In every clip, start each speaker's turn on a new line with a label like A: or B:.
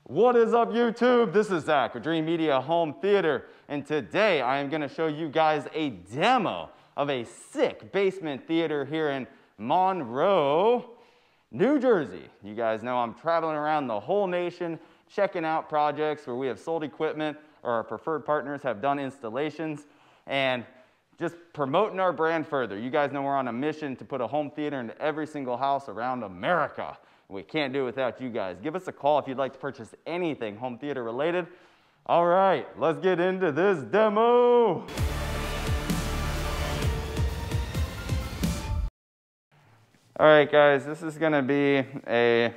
A: What is up, YouTube? This is Zach with Dreamedia Home Theater, and today I am going to show you guys a demo of a sick basement theater here in Monroe, New Jersey. You guys know I'm traveling around the whole nation, checking out projects where we have sold equipment or our preferred partners have done installations, and just promoting our brand further. You guys know we're on a mission to put a home theater into every single house around America. We can't do it without you guys. Give us a call if you'd like to purchase anything home theater related. All right, let's get into this demo. All right, guys, this is gonna be a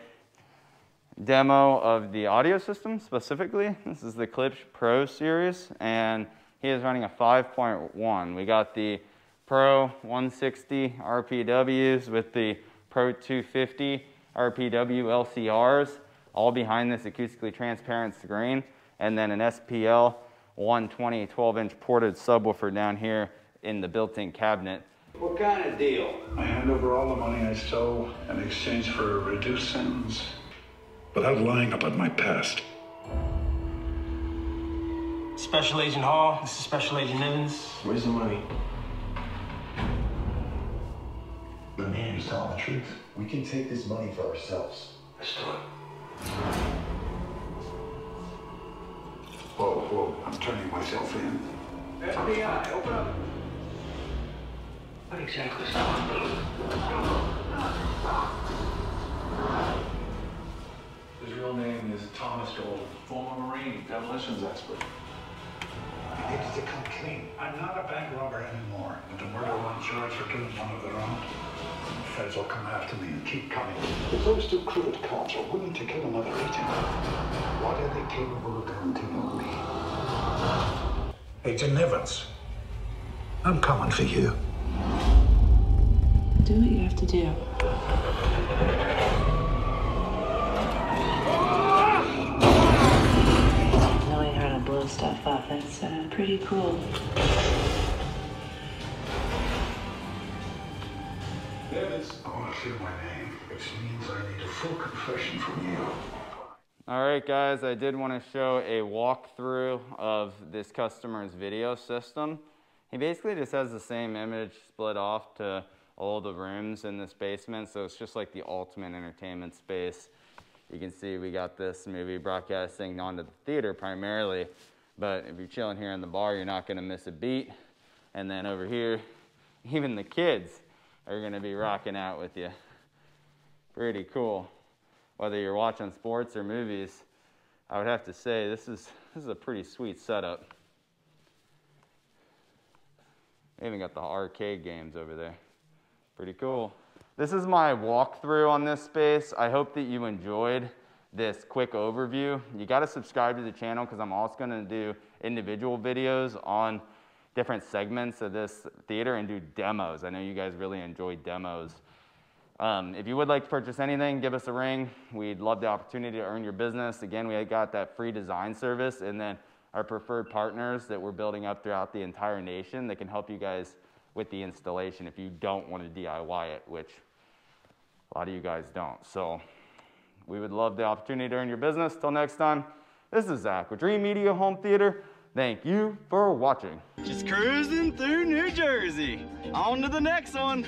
A: demo of the audio system specifically. This is the Klipsch Pro series, and he is running a 5.1. We got the Pro 160 RPWs with the Pro 250 RPW LCRs, all behind this acoustically transparent screen, and then an SPL 120 12-inch ported subwoofer down here in the built-in cabinet.
B: What kind of deal?
C: I hand over all the money I stole in exchange for a reduced sentence, without lying about my past.
D: Special Agent Hall, this is Special Agent Evans. Where's the money?
C: The man is telling the truth.
E: We can take this money for ourselves.
C: Let's do it. Whoa, I'm turning myself in.
B: FBI, open up. What exactly is going on?
C: His real name is Thomas Golden, former Marine, demolitions expert.
E: He needs to come clean.
C: I'm not a bank robber anymore, but the murder one charged for killing one of their own. The feds will come after me and keep coming.
E: If those two crude cops are willing to kill another agent, what are they capable of doing to you and me?
C: Agent Evans, I'm coming for you.
F: Do what you have to do. Knowing how to blow stuff up, that's pretty cool.
C: Evans, I want to clear my name, which means I need a full confession from you.
A: All right, guys, I did want to show a walkthrough of this customer's video system. He basically just has the same image split off to all the rooms in this basement, so it's just like the ultimate entertainment space. You can see we got this movie broadcasting onto the theater primarily, but if you're chilling here in the bar, you're not going to miss a beat. And then over here, even the kids are going to be rocking out with you. Pretty cool. Whether you're watching sports or movies, I would have to say this is a pretty sweet setup. They even got the arcade games over there. Pretty cool. This is my walkthrough on this space. I hope that you enjoyed this quick overview. You got to subscribe to the channel because I'm also going to do individual videos on different segments of this theater and do demos. I know you guys really enjoy demos. If you would like to purchase anything, give us a ring. We'd love the opportunity to earn your business. Again, we got that free design service, and then our preferred partners that we're building up throughout the entire nation that can help you guys with the installation if you don't want to DIY it, which a lot of you guys don't. So we would love the opportunity to earn your business. Till next time, this is Zach with Dreamedia Home Theater. Thank you for watching. Just cruising through New Jersey. On to the next one.